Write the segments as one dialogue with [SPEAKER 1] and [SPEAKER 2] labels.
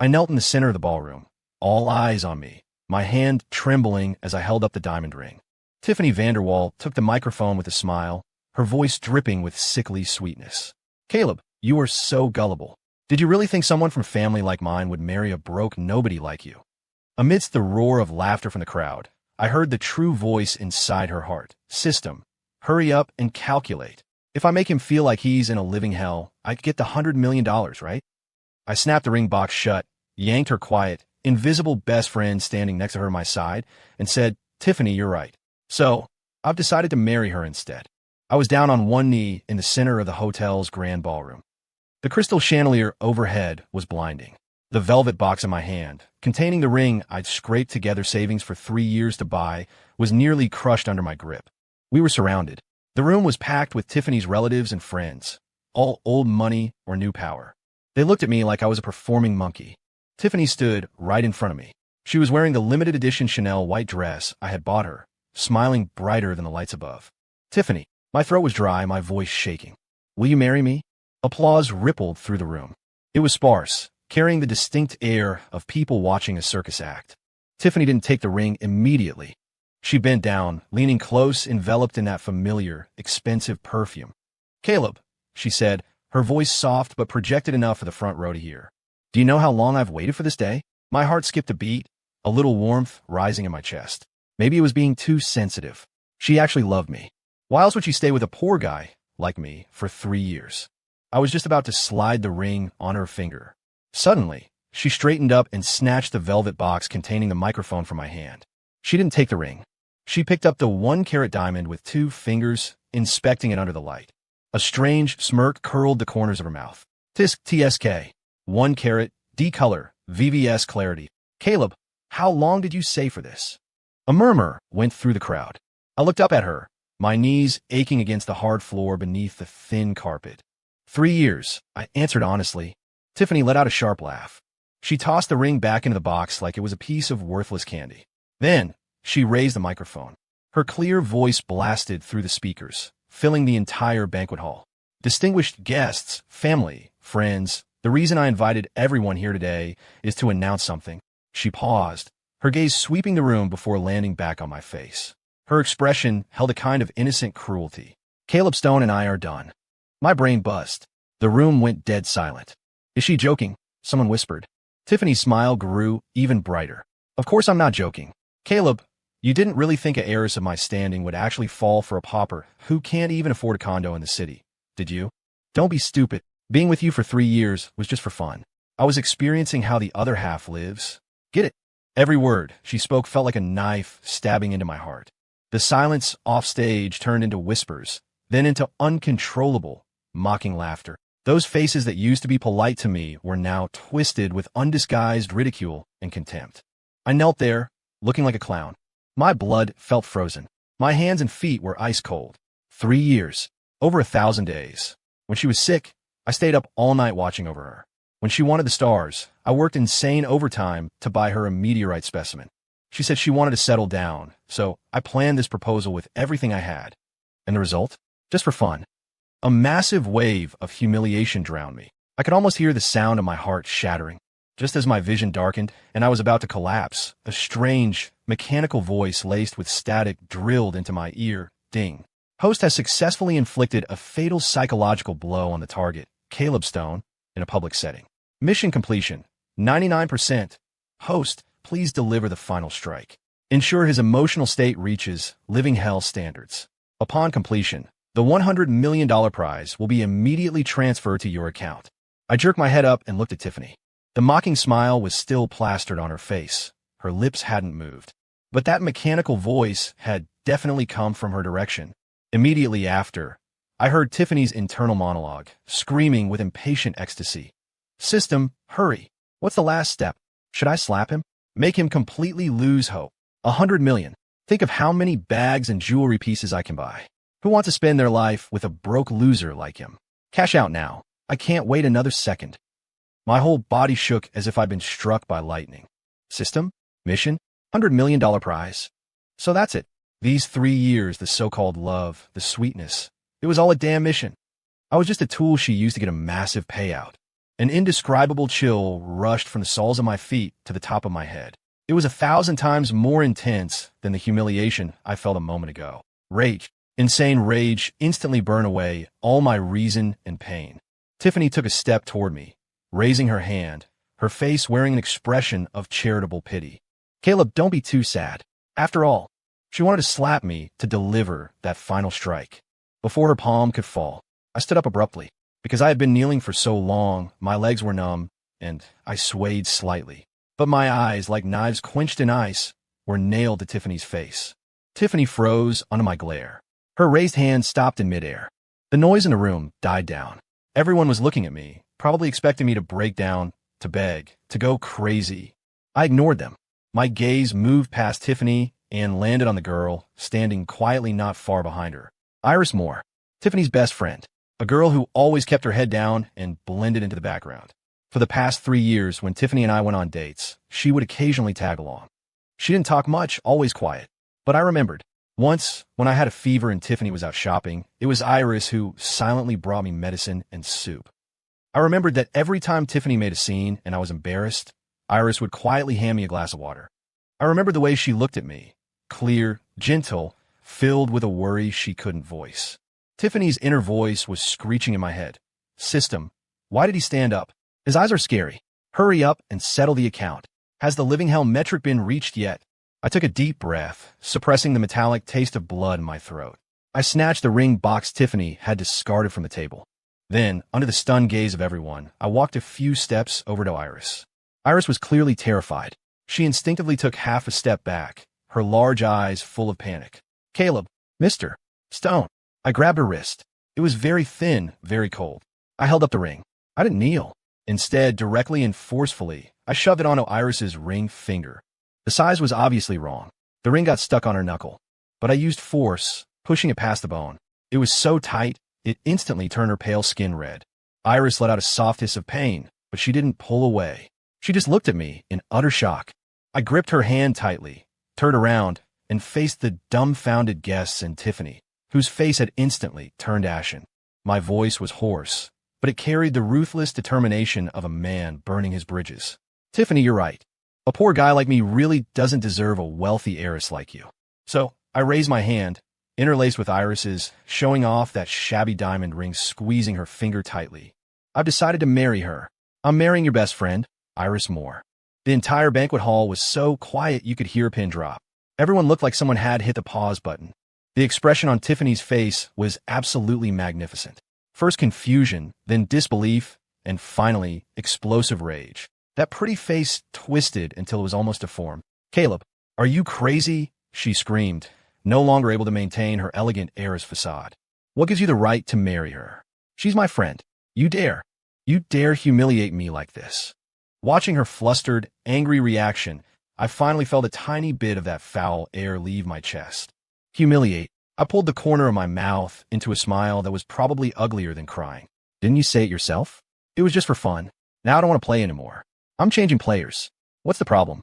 [SPEAKER 1] I knelt in the center of the ballroom, all eyes on me, my hand trembling as I held up the diamond ring. Tiffany Vanderwall took the microphone with a smile, her voice dripping with sickly sweetness. Caleb, you are so gullible. Did you really think someone from family like mine would marry a broke nobody like you? Amidst the roar of laughter from the crowd, I heard the true voice inside her heart. System, hurry up and calculate. If I make him feel like he's in a living hell, I could get the $100 million, right? I snapped the ring box shut, yanked her quiet, invisible best friend standing next to her at my side, and said, Tiffany, you're right. So, I've decided to marry her instead. I was down on one knee in the center of the hotel's grand ballroom. The crystal chandelier overhead was blinding. The velvet box in my hand, containing the ring I'd scraped together savings for 3 years to buy, was nearly crushed under my grip. We were surrounded. The room was packed with Tiffany's relatives and friends, all old money or new power. They looked at me like I was a performing monkey. Tiffany stood right in front of me. She was wearing the limited edition Chanel white dress I had bought her, smiling brighter than the lights above. Tiffany, my throat was dry, my voice shaking. Will you marry me? Applause rippled through the room. It was sparse, carrying the distinct air of people watching a circus act. Tiffany didn't take the ring immediately. She bent down, leaning close, enveloped in that familiar, expensive perfume. Caleb, she said, her voice soft but projected enough for the front row to hear. Do you know how long I've waited for this day? My heart skipped a beat, a little warmth rising in my chest. Maybe it was being too sensitive. She actually loved me. Why else would she stay with a poor guy like me for 3 years? I was just about to slide the ring on her finger. Suddenly, she straightened up and snatched the velvet box containing the microphone from my hand. She didn't take the ring. She picked up the 1-carat diamond with 2 fingers, inspecting it under the light. A strange smirk curled the corners of her mouth. Tisk TSK. 1 carat, D color, VVS clarity. Caleb, how long did you say for this? A murmur went through the crowd. I looked up at her, my knees aching against the hard floor beneath the thin carpet. 3 years, I answered honestly. Tiffany let out a sharp laugh. She tossed the ring back into the box like it was a piece of worthless candy. Then, she raised the microphone. Her clear voice blasted through the speakers, filling the entire banquet hall. Distinguished guests, family, friends, the reason I invited everyone here today is to announce something. She paused, her gaze sweeping the room before landing back on my face. Her expression held a kind of innocent cruelty. Caleb Stone and I are done. My brain buzzed. The room went dead silent. Is she joking? Someone whispered. Tiffany's smile grew even brighter. Of course I'm not joking. Caleb, you didn't really think an heiress of my standing would actually fall for a pauper who can't even afford a condo in the city, did you? Don't be stupid. Being with you for 3 years was just for fun. I was experiencing how the other half lives. Get it? Every word she spoke felt like a knife stabbing into my heart. The silence off stage turned into whispers, then into uncontrollable, mocking laughter. Those faces that used to be polite to me were now twisted with undisguised ridicule and contempt. I knelt there, looking like a clown. My blood felt frozen. My hands and feet were ice cold. 3 years. Over 1,000 days. When she was sick, I stayed up all night watching over her. When she wanted the stars, I worked insane overtime to buy her a meteorite specimen. She said she wanted to settle down, so I planned this proposal with everything I had. And the result? Just for fun. A massive wave of humiliation drowned me. I could almost hear the sound of my heart shattering. Just as my vision darkened and I was about to collapse, a strange, mechanical voice laced with static drilled into my ear. Ding. Host has successfully inflicted a fatal psychological blow on the target, Caleb Stone, in a public setting. Mission completion, 99%. Host, please deliver the final strike. Ensure his emotional state reaches living hell standards. Upon completion, the $100 million prize will be immediately transferred to your account. I jerked my head up and looked at Tiffany. The mocking smile was still plastered on her face. Her lips hadn't moved. But that mechanical voice had definitely come from her direction. Immediately after, I heard Tiffany's internal monologue, screaming with impatient ecstasy. System, hurry. What's the last step? Should I slap him? Make him completely lose hope. 100 million. Think of how many bags and jewelry pieces I can buy. Who wants to spend their life with a broke loser like him? Cash out now. I can't wait another second. My whole body shook as if I'd been struck by lightning. System? Mission? $100 million prize. So that's it. These 3 years, the so-called love, the sweetness, it was all a damn mission. I was just a tool she used to get a massive payout. An indescribable chill rushed from the soles of my feet to the top of my head. It was 1,000 times more intense than the humiliation I felt a moment ago. Rage, insane rage, instantly burned away all my reason and pain. Tiffany took a step toward me, raising her hand, her face wearing an expression of charitable pity. Caleb, don't be too sad. After all, she wanted to slap me to deliver that final strike. Before her palm could fall, I stood up abruptly. Because I had been kneeling for so long, my legs were numb, and I swayed slightly. But my eyes, like knives quenched in ice, were nailed to Tiffany's face. Tiffany froze under my glare. Her raised hand stopped in midair. The noise in the room died down. Everyone was looking at me, probably expecting me to break down, to beg, to go crazy. I ignored them. My gaze moved past Tiffany and landed on the girl, standing quietly not far behind her. Iris Moore, Tiffany's best friend. A girl who always kept her head down and blended into the background. For the past 3 years, when Tiffany and I went on dates, she would occasionally tag along. She didn't talk much, always quiet. But I remembered. Once, when I had a fever and Tiffany was out shopping, it was Iris who silently brought me medicine and soup. I remembered that every time Tiffany made a scene and I was embarrassed, Iris would quietly hand me a glass of water. I remembered the way she looked at me, clear, gentle, filled with a worry she couldn't voice. Tiffany's inner voice was screeching in my head. System, why did he stand up? His eyes are scary. Hurry up and settle the account. Has the living hell metric been reached yet? I took a deep breath, suppressing the metallic taste of blood in my throat. I snatched the ring box Tiffany had discarded from the table. Then, under the stunned gaze of everyone, I walked a few steps over to Iris. Iris was clearly terrified. She instinctively took half a step back, her large eyes full of panic. Caleb, Mr. Stone. I grabbed her wrist. It was very thin, very cold. I held up the ring. I didn't kneel. Instead, directly and forcefully, I shoved it onto Iris's ring finger. The size was obviously wrong. The ring got stuck on her knuckle. But I used force, pushing it past the bone. It was so tight, it instantly turned her pale skin red. Iris let out a soft hiss of pain, but she didn't pull away. She just looked at me in utter shock. I gripped her hand tightly, turned around, and faced the dumbfounded guests and Tiffany, whose face had instantly turned ashen. My voice was hoarse, but it carried the ruthless determination of a man burning his bridges. Tiffany, you're right. A poor guy like me really doesn't deserve a wealthy heiress like you. So, I raised my hand, interlaced with Iris's, showing off that shabby diamond ring squeezing her finger tightly. I've decided to marry her. I'm marrying your best friend, Iris Moore. The entire banquet hall was so quiet you could hear a pin drop. Everyone looked like someone had hit the pause button. The expression on Tiffany's face was absolutely magnificent. First confusion, then disbelief, and finally, explosive rage. That pretty face twisted until it was almost deformed. Caleb, are you crazy? She screamed, no longer able to maintain her elegant heiress facade. What gives you the right to marry her? She's my friend. You dare humiliate me like this. Watching her flustered, angry reaction, I finally felt a tiny bit of that foul air leave my chest. Humiliate. I pulled the corner of my mouth into a smile that was probably uglier than crying. Didn't you say it yourself? It was just for fun. Now I don't want to play anymore. I'm changing players. What's the problem?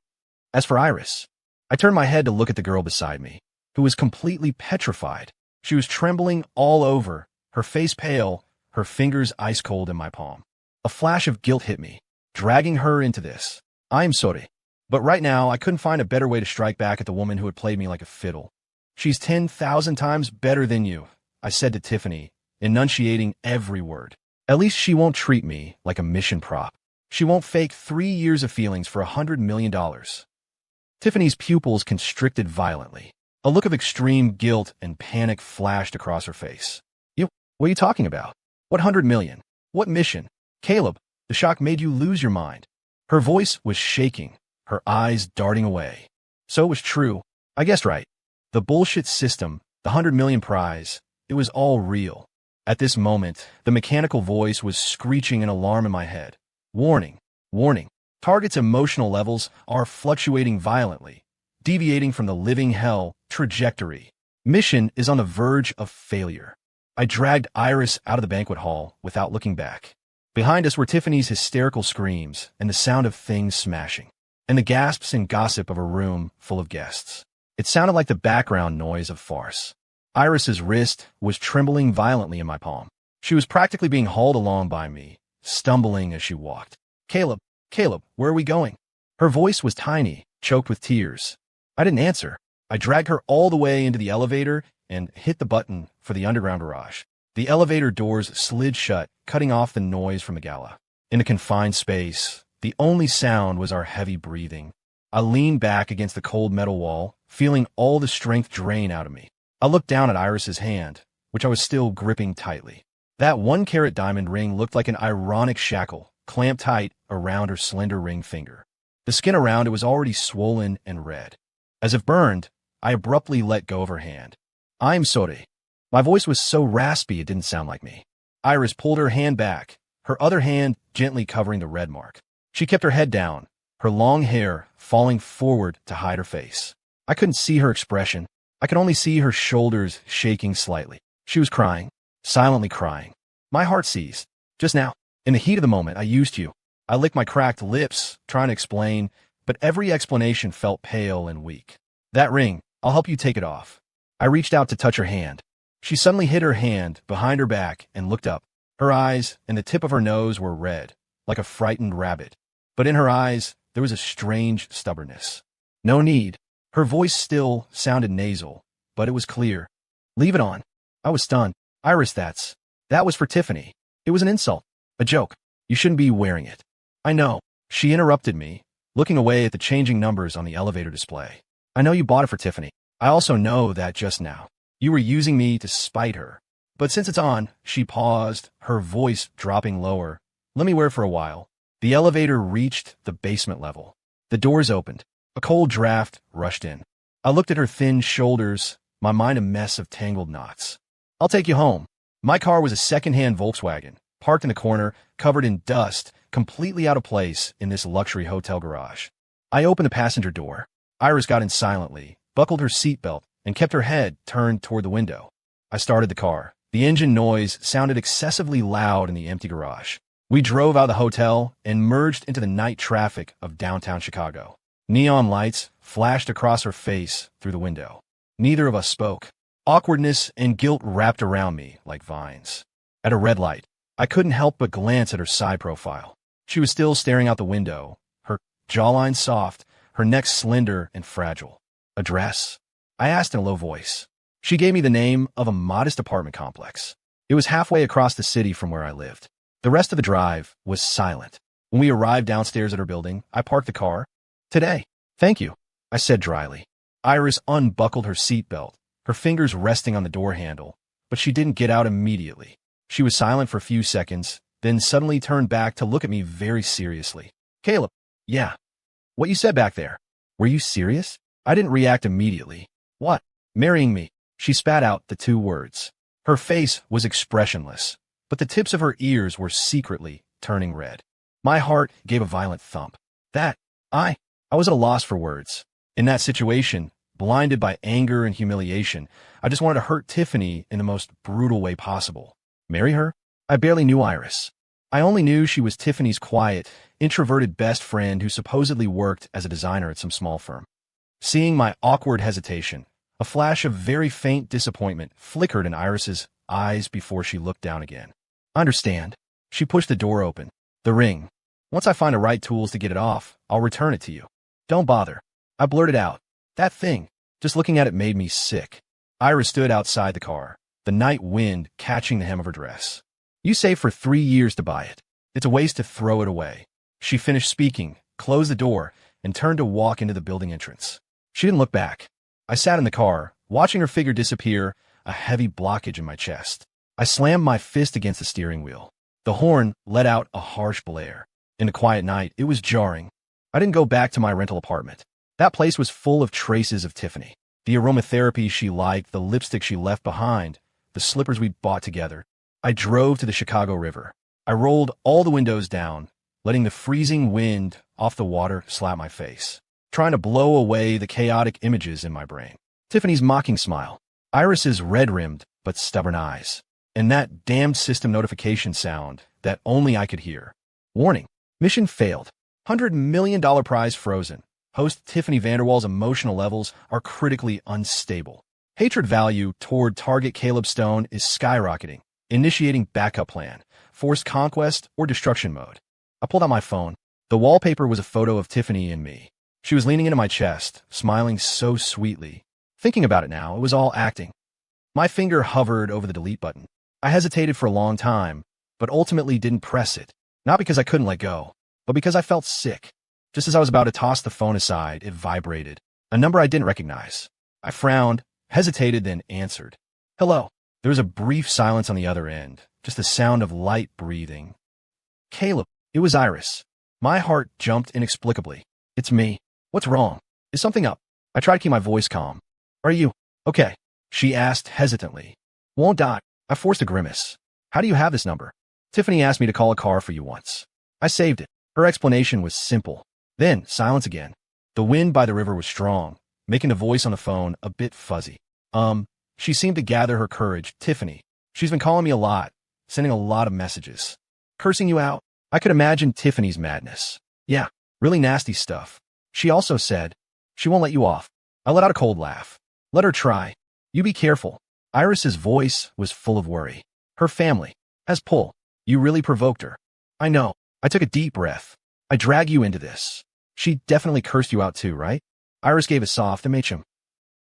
[SPEAKER 1] As for Iris, I turned my head to look at the girl beside me, who was completely petrified. She was trembling all over, her face pale, her fingers ice cold in my palm. A flash of guilt hit me, dragging her into this. I'm sorry. But right now, I couldn't find a better way to strike back at the woman who had played me like a fiddle. She's 10,000 times better than you, I said to Tiffany, enunciating every word. At least she won't treat me like a mission prop. She won't fake 3 years of feelings for $100 million. Tiffany's pupils constricted violently. A look of extreme guilt and panic flashed across her face. What are you talking about? What 100 million? What mission? Caleb, the shock made you lose your mind. Her voice was shaking, her eyes darting away. So it was true. I guessed right. The bullshit system, the 100 million prize, it was all real. At this moment, the mechanical voice was screeching an alarm in my head. Warning, warning. Target's emotional levels are fluctuating violently, deviating from the living hell trajectory. Mission is on the verge of failure. I dragged Iris out of the banquet hall without looking back. Behind us were Tiffany's hysterical screams and the sound of things smashing, and the gasps and gossip of a room full of guests. It sounded like the background noise of farce. Iris's wrist was trembling violently in my palm. She was practically being hauled along by me, stumbling as she walked. Caleb, Caleb, where are we going? Her voice was tiny, choked with tears. I didn't answer. I dragged her all the way into the elevator and hit the button for the underground garage. The elevator doors slid shut, cutting off the noise from the gala. In a confined space, the only sound was our heavy breathing. I leaned back against the cold metal wall, feeling all the strength drain out of me. I looked down at Iris's hand, which I was still gripping tightly. That 1-carat diamond ring looked like an ironic shackle, clamped tight around her slender ring finger. The skin around it was already swollen and red. As if burned, I abruptly let go of her hand. I'm sorry. My voice was so raspy it didn't sound like me. Iris pulled her hand back, her other hand gently covering the red mark. She kept her head down, her long hair falling forward to hide her face. I couldn't see her expression. I could only see her shoulders shaking slightly. She was crying, silently crying. My heart seized. Just now, in the heat of the moment, I used you. I licked my cracked lips, trying to explain, but every explanation felt pale and weak. That ring, I'll help you take it off. I reached out to touch her hand. She suddenly hid her hand behind her back and looked up. Her eyes and the tip of her nose were red, like a frightened rabbit. But in her eyes, there was a strange stubbornness. No need. Her voice still sounded nasal, but it was clear. Leave it on. I was stunned. Iris, that was for Tiffany. It was an insult. A joke. You shouldn't be wearing it. I know. She interrupted me, looking away at the changing numbers on the elevator display. I know you bought it for Tiffany. I also know that just now. You were using me to spite her. But since it's on, she paused, her voice dropping lower. Let me wear it for a while. The elevator reached the basement level. The doors opened. A cold draft rushed in. I looked at her thin shoulders, my mind a mess of tangled knots. I'll take you home. My car was a second-hand Volkswagen, parked in the corner, covered in dust, completely out of place in this luxury hotel garage. I opened the passenger door. Iris got in silently, buckled her seatbelt, and kept her head turned toward the window. I started the car. The engine noise sounded excessively loud in the empty garage. We drove out of the hotel and merged into the night traffic of downtown Chicago. Neon lights flashed across her face through the window. Neither of us spoke. Awkwardness and guilt wrapped around me like vines. At a red light, I couldn't help but glance at her side profile. She was still staring out the window, her jawline soft, her neck slender and fragile. A dress? I asked in a low voice. She gave me the name of a modest apartment complex. It was halfway across the city from where I lived. The rest of the drive was silent. When we arrived downstairs at her building, I parked the car. Today. Thank you, I said dryly. Iris unbuckled her seatbelt, her fingers resting on the door handle, but she didn't get out immediately. She was silent for a few seconds, then suddenly turned back to look at me very seriously. Caleb, yeah. What you said back there. Were you serious? I didn't react immediately. What? Marrying me. She spat out the two words. Her face was expressionless, but the tips of her ears were secretly turning red. My heart gave a violent thump. I was at a loss for words. In that situation, blinded by anger and humiliation, I just wanted to hurt Tiffany in the most brutal way possible. Marry her? I barely knew Iris. I only knew she was Tiffany's quiet, introverted best friend who supposedly worked as a designer at some small firm. Seeing my awkward hesitation, a flash of very faint disappointment flickered in Iris's eyes before she looked down again. Understand. She pushed the door open. The ring. Once I find the right tools to get it off, I'll return it to you. Don't bother. I blurted out. That thing. Just looking at it made me sick. Iris stood outside the car, the night wind catching the hem of her dress. You saved for 3 years to buy it. It's a waste to throw it away. She finished speaking, closed the door, and turned to walk into the building entrance. She didn't look back. I sat in the car, watching her figure disappear, a heavy blockage in my chest. I slammed my fist against the steering wheel. The horn let out a harsh blare. In the quiet night, it was jarring. I didn't go back to my rental apartment. That place was full of traces of Tiffany. The aromatherapy she liked, the lipstick she left behind, the slippers we bought together. I drove to the Chicago River. I rolled all the windows down, letting the freezing wind off the water slap my face, trying to blow away the chaotic images in my brain. Tiffany's mocking smile, Iris's red-rimmed but stubborn eyes, and that damned system notification sound that only I could hear. Warning. Mission failed. $100 million prize frozen. Host Tiffany Vanderwall's emotional levels are critically unstable. Hatred value toward target Caleb Stone is skyrocketing. Initiating backup plan. forced conquest, or destruction mode. I pulled out my phone. The wallpaper was a photo of Tiffany and me. She was leaning into my chest, smiling so sweetly. Thinking about it now, it was all acting. My finger hovered over the delete button. I hesitated for a long time, but ultimately didn't press it. Not because I couldn't let go, but because I felt sick. Just as I was about to toss the phone aside, it vibrated. A number I didn't recognize. I frowned, hesitated, then answered. Hello. There was a brief silence on the other end, just the sound of light breathing. Caleb. It was Iris. My heart jumped inexplicably. It's me. What's wrong? Is something up? I tried to keep my voice calm. Are you okay? She asked hesitantly. Won't die. I forced a grimace. How do you have this number? Tiffany asked me to call a car for you once. I saved it. Her explanation was simple. Then, silence again. The wind by the river was strong, making the voice on the phone a bit fuzzy. She seemed to gather her courage. Tiffany. She's been calling me a lot, sending a lot of messages. Cursing you out? I could imagine Tiffany's madness. Yeah, really nasty stuff. She also said, she won't let you off. I let out a cold laugh. Let her try. You be careful. Iris's voice was full of worry. Her family has pull. You really provoked her. I know. I took a deep breath. I drag you into this. She definitely cursed you out too, right? Iris gave a soft MHM.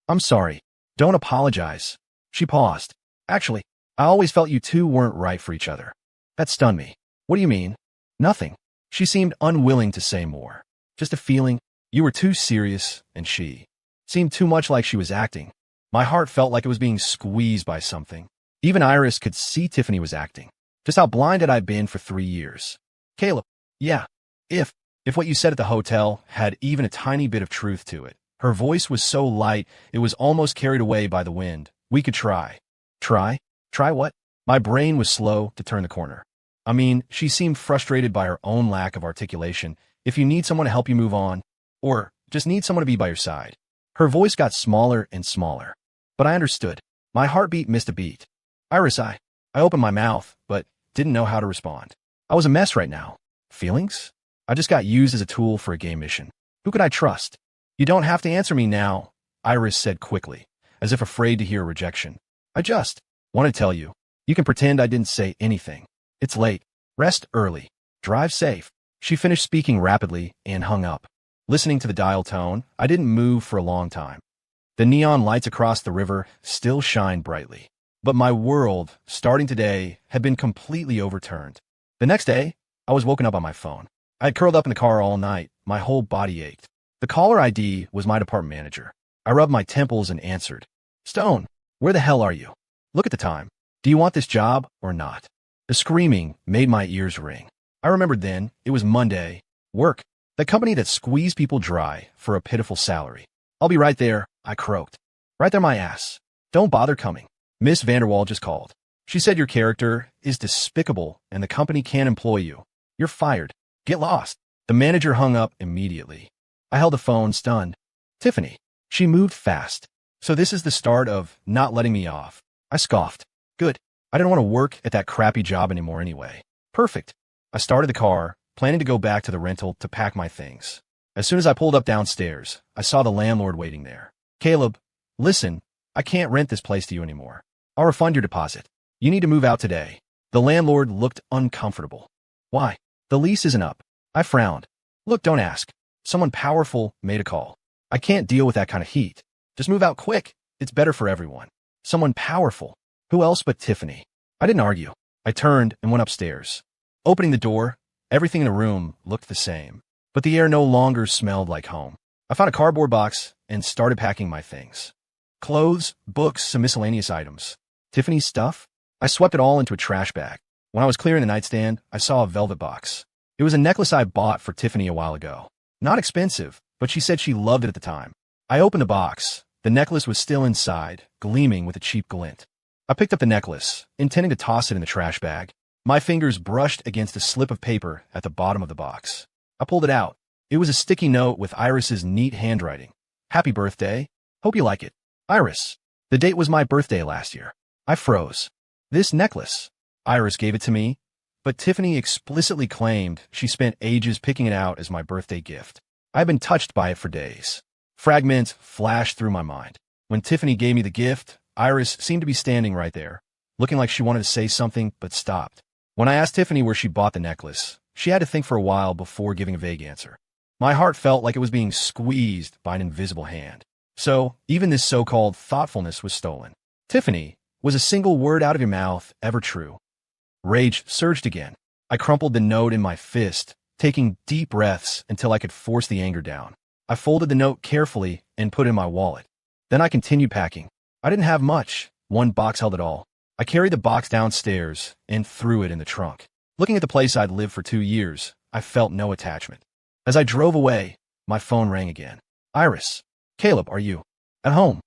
[SPEAKER 1] I'm sorry. Don't apologize. She paused. Actually, I always felt you two weren't right for each other. That stunned me. What do you mean? Nothing. She seemed unwilling to say more. Just a feeling. You were too serious, and she seemed too much like she was acting. My heart felt like it was being squeezed by something. Even Iris could see Tiffany was acting. Just how blind had I been for 3 years? Caleb. Yeah. If what you said at the hotel had even a tiny bit of truth to it. Her voice was so light, it was almost carried away by the wind. We could try. Try? Try what? My brain was slow to turn the corner. I mean, she seemed frustrated by her own lack of articulation. If you need someone to help you move on, or just need someone to be by your side. Her voice got smaller and smaller. But I understood. My heartbeat missed a beat. Iris, I opened my mouth, but didn't know how to respond. I was a mess right now. Feelings? I just got used as a tool for a game mission. Who could I trust? You don't have to answer me now, Iris said quickly, as if afraid to hear a rejection. I just want to tell you. You can pretend I didn't say anything. It's late. Rest early. Drive safe. She finished speaking rapidly and hung up. Listening to the dial tone, I didn't move for a long time. The neon lights across the river still shined brightly. But my world, starting today, had been completely overturned. The next day, I was woken up on my phone. I had curled up in the car all night. My whole body ached. The caller ID was my department manager. I rubbed my temples and answered. Stone, where the hell are you? Look at the time. Do you want this job or not? The screaming made my ears ring. I remembered then, it was Monday. Work. The company that squeezed people dry for a pitiful salary. I'll be right there, I croaked. Right there my ass. Don't bother coming. Miss Vanderwall just called. She said your character is despicable and the company can't employ you. You're fired. Get lost. The manager hung up immediately. I held the phone, stunned. Tiffany. She moved fast. So this is the start of not letting me off. I scoffed. Good. I didn't want to work at that crappy job anymore anyway. Perfect. I started the car, planning to go back to the rental to pack my things. As soon as I pulled up downstairs, I saw the landlord waiting there. Caleb, listen, I can't rent this place to you anymore. I'll refund your deposit. You need to move out today. The landlord looked uncomfortable. Why? The lease isn't up. I frowned. Look, don't ask. Someone powerful made a call. I can't deal with that kind of heat. Just move out quick. It's better for everyone. Someone powerful. Who else but Tiffany? I didn't argue. I turned and went upstairs. Opening the door, everything in the room looked the same, but the air no longer smelled like home. I found a cardboard box and started packing my things. Clothes, books, some miscellaneous items. Tiffany's stuff? I swept it all into a trash bag. When I was clearing the nightstand, I saw a velvet box. It was a necklace I bought for Tiffany a while ago. Not expensive, but she said she loved it at the time. I opened the box. The necklace was still inside, gleaming with a cheap glint. I picked up the necklace, intending to toss it in the trash bag. My fingers brushed against a slip of paper at the bottom of the box. I pulled it out. It was a sticky note with Iris's neat handwriting. Happy birthday. Hope you like it. Iris. The date was my birthday last year. I froze. This necklace. Iris gave it to me, but Tiffany explicitly claimed she spent ages picking it out as my birthday gift. I've been touched by it for days. Fragments flashed through my mind. When Tiffany gave me the gift, Iris seemed to be standing right there, looking like she wanted to say something but stopped. When I asked Tiffany where she bought the necklace, she had to think for a while before giving a vague answer. My heart felt like it was being squeezed by an invisible hand. So, even this so-called thoughtfulness was stolen. Tiffany, was a single word out of your mouth ever true? Rage surged again. I crumpled the note in my fist, taking deep breaths until I could force the anger down. I folded the note carefully and put it in my wallet. Then I continued packing. I didn't have much. One box held it all. I carried the box downstairs and threw it in the trunk. Looking at the place I'd lived for 2 years, I felt no attachment. As I drove away, my phone rang again. Iris. Caleb, are you at home?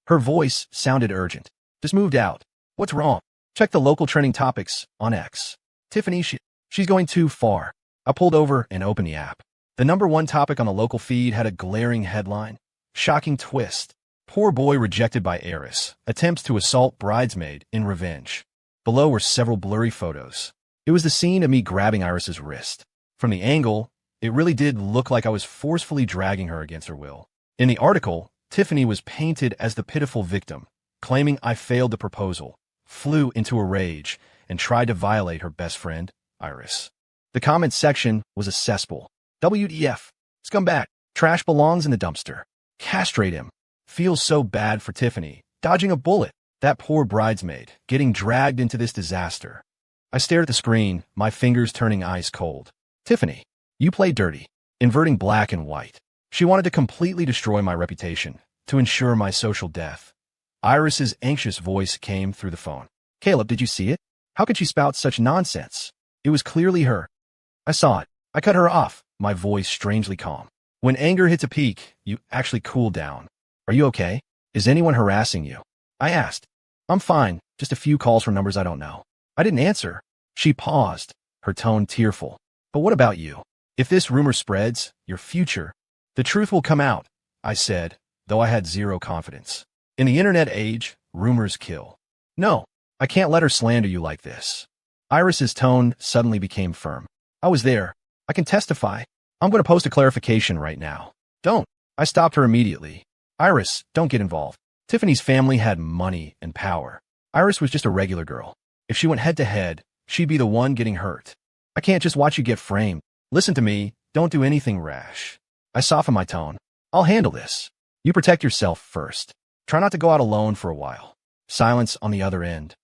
[SPEAKER 1] Her voice sounded urgent. Just moved out. What's wrong? Check the local trending topics on X. Tiffany, she's going too far. I pulled over and opened the app. The #1 topic on the local feed had a glaring headline. Shocking twist. Poor boy rejected by heiress. Attempts to assault bridesmaid in revenge. Below were several blurry photos. It was the scene of me grabbing Iris's wrist. From the angle, it really did look like I was forcefully dragging her against her will. In the article, Tiffany was painted as the pitiful victim, claiming I failed the proposal, flew into a rage, and tried to violate her best friend, Iris. The comment section was a cesspool. WTF. Scumbag. Trash belongs in the dumpster. Castrate him. Feels so bad for Tiffany, dodging a bullet. That poor bridesmaid, getting dragged into this disaster. I stared at the screen, my fingers turning ice cold. Tiffany, you played dirty, inverting black and white. She wanted to completely destroy my reputation, to ensure my social death. Iris's anxious voice came through the phone. Caleb, did you see it? How could she spout such nonsense? It was clearly her. I saw it. I cut her off, my voice strangely calm. When anger hits a peak, you actually cool down. Are you okay? Is anyone harassing you? I asked. I'm fine, just a few calls from numbers I don't know. I didn't answer. She paused, her tone tearful. But what about you? If this rumor spreads, your future, the truth will come out, I said, though I had zero confidence. In the internet age, rumors kill. No, I can't let her slander you like this. Iris's tone suddenly became firm. I was there. I can testify. I'm going to post a clarification right now. Don't. I stopped her immediately. Iris, don't get involved. Tiffany's family had money and power. Iris was just a regular girl. If she went head-to-head, she'd be the one getting hurt. I can't just watch you get framed. Listen to me. Don't do anything rash. I softened my tone. I'll handle this. You protect yourself first. Try not to go out alone for a while. Silence on the other end.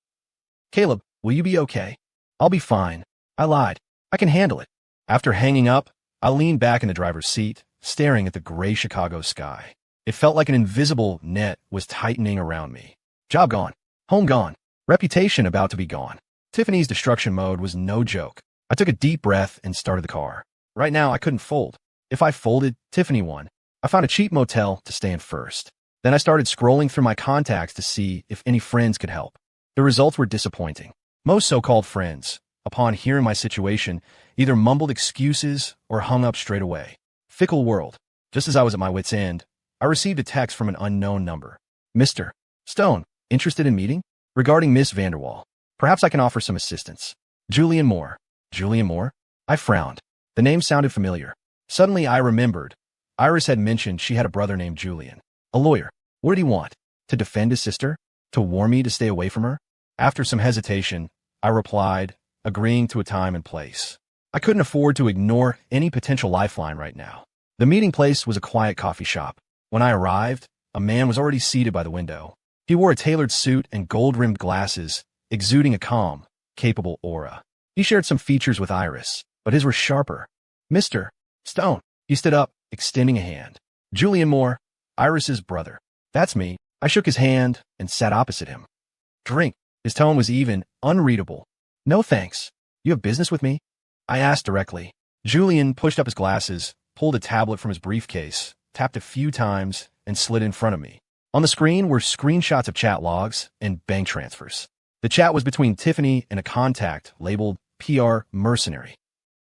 [SPEAKER 1] Caleb, will you be okay? I'll be fine. I lied. I can handle it. After hanging up, I leaned back in the driver's seat, staring at the gray Chicago sky. It felt like an invisible net was tightening around me. Job gone. Home gone. Reputation about to be gone. Tiffany's destruction mode was no joke. I took a deep breath and started the car. Right now, I couldn't fold. If I folded, Tiffany won. I found a cheap motel to stay in first. Then I started scrolling through my contacts to see if any friends could help. The results were disappointing. Most so-called friends, upon hearing my situation, either mumbled excuses or hung up straight away. Fickle world. Just as I was at my wit's end, I received a text from an unknown number. Mr. Stone, interested in meeting? Regarding Miss Vanderwall. Perhaps I can offer some assistance. Julian Moore. Julian Moore? I frowned. The name sounded familiar. Suddenly I remembered. Iris had mentioned she had a brother named Julian. A lawyer. What did he want? To defend his sister? To warn me to stay away from her? After some hesitation, I replied, agreeing to a time and place. I couldn't afford to ignore any potential lifeline right now. The meeting place was a quiet coffee shop. When I arrived, a man was already seated by the window. He wore a tailored suit and gold-rimmed glasses, exuding a calm, capable aura. He shared some features with Iris, but his were sharper. Mr. Stone. He stood up, extending a hand. Julian Moore, Iris's brother. That's me. I shook his hand and sat opposite him. Drink. His tone was even, unreadable. No thanks. You have business with me? I asked directly. Julian pushed up his glasses, pulled a tablet from his briefcase, tapped a few times, and slid in front of me. On the screen were screenshots of chat logs and bank transfers. The chat was between Tiffany and a contact labeled PR Mercenary.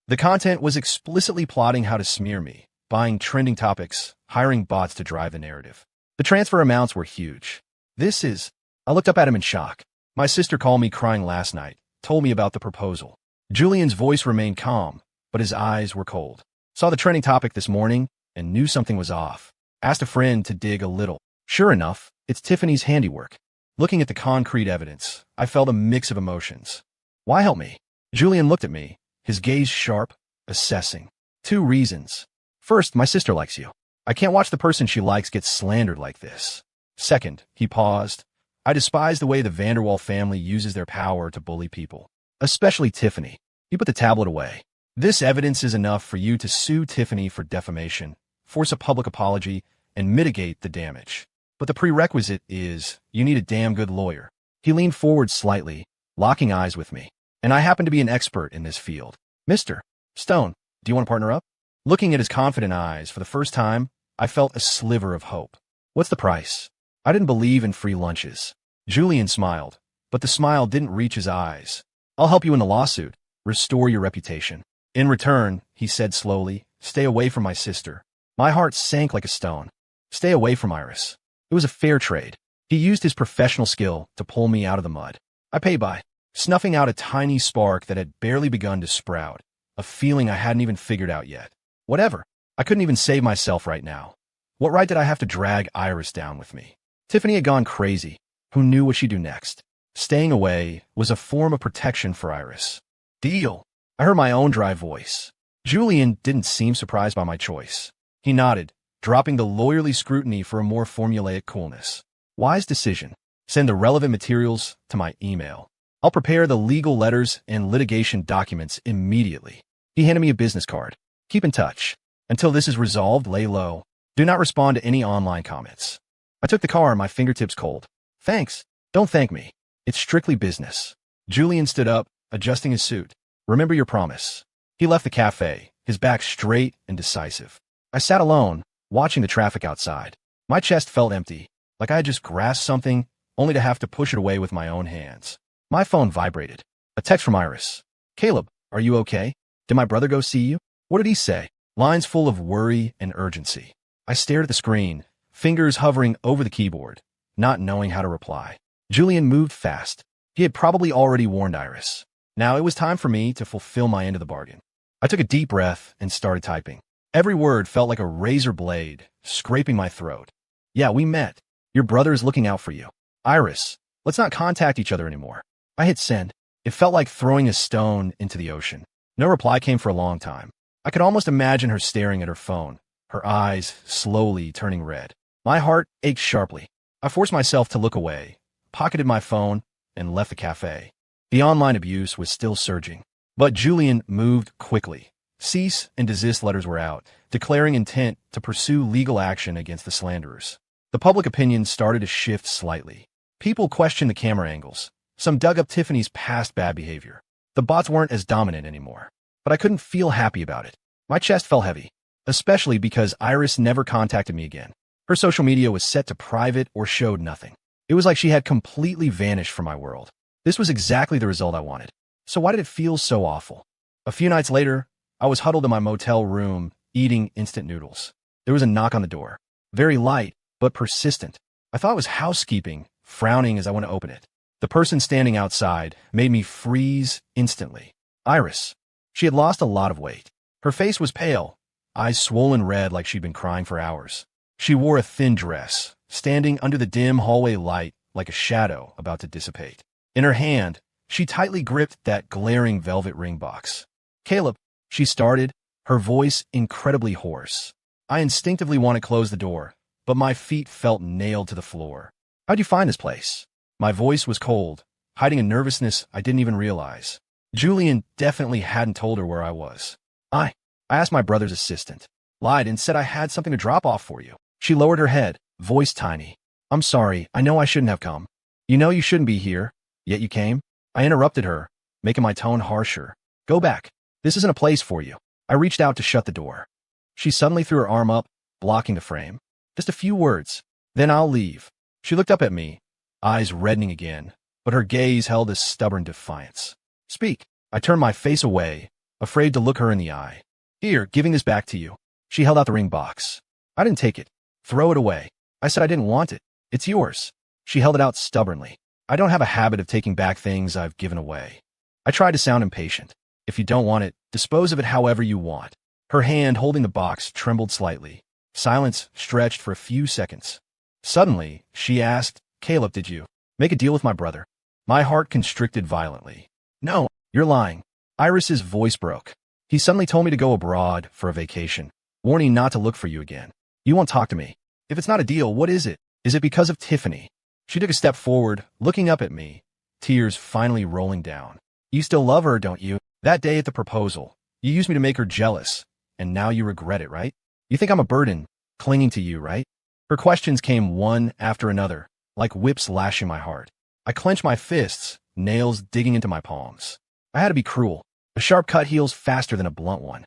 [SPEAKER 1] The content was explicitly plotting how to smear me, buying trending topics, hiring bots to drive the narrative. The transfer amounts were huge. I looked up at him in shock. My sister called me crying last night, told me about the proposal. Julian's voice remained calm, but his eyes were cold. Saw the trending topic this morning and knew something was off. Asked a friend to dig a little. Sure enough, it's Tiffany's handiwork. Looking at the concrete evidence, I felt a mix of emotions. Why help me? Julian looked at me, his gaze sharp, assessing. 2 reasons. First, my sister likes you. I can't watch the person she likes get slandered like this. Second, he paused. I despise the way the Vanderwall family uses their power to bully people. Especially Tiffany. He put the tablet away. This evidence is enough for you to sue Tiffany for defamation, force a public apology, and mitigate the damage. But the prerequisite is, you need a damn good lawyer. He leaned forward slightly, locking eyes with me. And I happen to be an expert in this field. Mr. Stone, do you want to partner up? Looking at his confident eyes for the first time, I felt a sliver of hope. What's the price? I didn't believe in free lunches. Julian smiled, but the smile didn't reach his eyes. I'll help you in the lawsuit. Restore your reputation. In return, he said slowly, stay away from my sister. My heart sank like a stone. Stay away from Iris. It was a fair trade. He used his professional skill to pull me out of the mud. I pay by, snuffing out a tiny spark that had barely begun to sprout, a feeling I hadn't even figured out yet. Whatever. I couldn't even save myself right now. What right did I have to drag Iris down with me? Tiffany had gone crazy. Who knew what she'd do next? Staying away was a form of protection for Iris. Deal. I heard my own dry voice. Julian didn't seem surprised by my choice. He nodded, dropping the lawyerly scrutiny for a more formulaic coolness. Wise decision. Send the relevant materials to my email. I'll prepare the legal letters and litigation documents immediately. He handed me a business card. Keep in touch. Until this is resolved, lay low. Do not respond to any online comments. I took the car, my fingertips cold. Thanks. Don't thank me. It's strictly business. Julian stood up, adjusting his suit. Remember your promise. He left the cafe, his back straight and decisive. I sat alone, watching the traffic outside. My chest felt empty, like I had just grasped something, only to have to push it away with my own hands. My phone vibrated. A text from Iris. Caleb, are you okay? Did my brother go see you? What did he say? Lines full of worry and urgency. I stared at the screen, fingers hovering over the keyboard, not knowing how to reply. Julian moved fast. He had probably already warned Iris. Now it was time for me to fulfill my end of the bargain. I took a deep breath and started typing. Every word felt like a razor blade, scraping my throat. Yeah, we met. Your brother is looking out for you. Iris, let's not contact each other anymore. I hit send. It felt like throwing a stone into the ocean. No reply came for a long time. I could almost imagine her staring at her phone, her eyes slowly turning red. My heart ached sharply. I forced myself to look away, pocketed my phone, and left the cafe. The online abuse was still surging. But Julian moved quickly. Cease and desist letters were out, declaring intent to pursue legal action against the slanderers. The public opinion started to shift slightly. People questioned the camera angles. Some dug up Tiffany's past bad behavior. The bots weren't as dominant anymore. But I couldn't feel happy about it. My chest felt heavy, especially because Iris never contacted me again. Her social media was set to private or showed nothing. It was like she had completely vanished from my world. This was exactly the result I wanted. So why did it feel so awful? A few nights later, I was huddled in my motel room, eating instant noodles. There was a knock on the door. Very light, but persistent. I thought it was housekeeping, frowning as I went to open it. The person standing outside made me freeze instantly. Iris. She had lost a lot of weight. Her face was pale, eyes swollen red like she'd been crying for hours. She wore a thin dress, standing under the dim hallway light like a shadow about to dissipate. In her hand, she tightly gripped that glaring velvet ring box. Caleb, she started, her voice incredibly hoarse. I instinctively wanted to close the door, but my feet felt nailed to the floor. How'd you find this place? My voice was cold, hiding a nervousness I didn't even realize. Julian definitely hadn't told her where I was. I asked my brother's assistant, lied and said I had something to drop off for you. She lowered her head, voice tiny. I'm sorry, I know I shouldn't have come. You know you shouldn't be here, yet you came? I interrupted her, making my tone harsher. Go back. This isn't a place for you. I reached out to shut the door. She suddenly threw her arm up, blocking the frame. Just a few words. Then I'll leave. She looked up at me, eyes reddening again, but her gaze held a stubborn defiance. Speak. I turned my face away, afraid to look her in the eye. Here, giving this back to you. She held out the ring box. I didn't take it. Throw it away. I said I didn't want it. It's yours. She held it out stubbornly. I don't have a habit of taking back things I've given away. I tried to sound impatient. If you don't want it, dispose of it however you want. Her hand holding the box trembled slightly. Silence stretched for a few seconds. Suddenly, she asked, Caleb, did you make a deal with my brother? My heart constricted violently. No, you're lying. Iris's voice broke. He suddenly told me to go abroad for a vacation, warning not to look for you again. You won't talk to me. If it's not a deal, what is it? Is it because of Tiffany? She took a step forward, looking up at me, tears finally rolling down. You still love her, don't you? That day at the proposal, you used me to make her jealous, and now you regret it, right? You think I'm a burden, clinging to you, right? Her questions came one after another, like whips lashing my heart. I clenched my fists, nails digging into my palms. I had to be cruel. A sharp cut heals faster than a blunt one.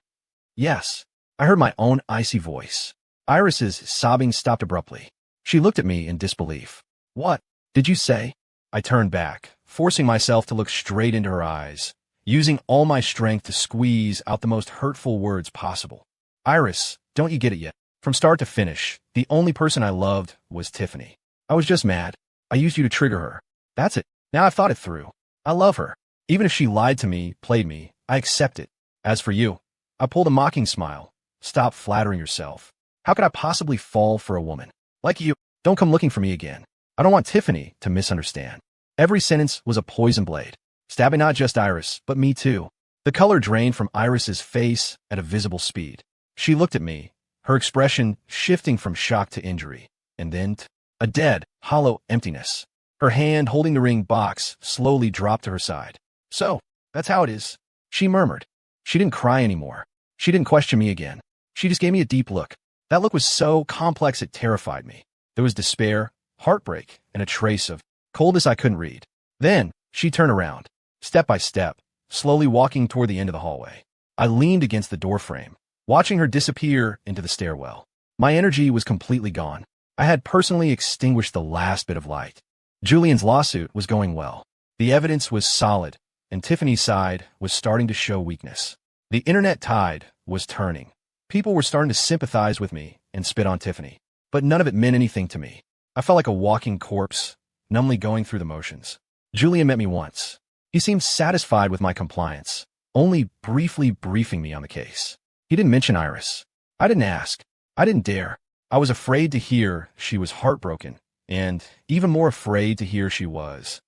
[SPEAKER 1] Yes, I heard my own icy voice. Iris's sobbing stopped abruptly. She looked at me in disbelief. What did you say? I turned back, forcing myself to look straight into her eyes, using all my strength to squeeze out the most hurtful words possible. Iris, don't you get it yet? From start to finish, the only person I loved was Tiffany. I was just mad. I used you to trigger her. That's it. Now I've thought it through. I love her. Even if she lied to me, played me, I accept it. As for you, I pulled a mocking smile. Stop flattering yourself. How could I possibly fall for a woman like you? Don't come looking for me again. I don't want Tiffany to misunderstand. Every sentence was a poison blade, stabbing not just Iris, but me too. The color drained from Iris's face at a visible speed. She looked at me, her expression shifting from shock to injury, and then a dead, hollow emptiness. Her hand holding the ring box slowly dropped to her side. So, that's how it is, she murmured. She didn't cry anymore. She didn't question me again. She just gave me a deep look. That look was so complex it terrified me. There was despair, heartbreak, and a trace of coldness I couldn't read. Then, she turned around, step by step, slowly walking toward the end of the hallway. I leaned against the doorframe, watching her disappear into the stairwell. My energy was completely gone. I had personally extinguished the last bit of light. Julian's lawsuit was going well. The evidence was solid, and Tiffany's side was starting to show weakness. The internet tide was turning. People were starting to sympathize with me and spit on Tiffany, but none of it meant anything to me. I felt like a walking corpse, numbly going through the motions. Julian met me once. He seemed satisfied with my compliance, only briefly briefing me on the case. He didn't mention Iris. I didn't ask. I didn't dare. I was afraid to hear she was heartbroken, and even more afraid to hear she was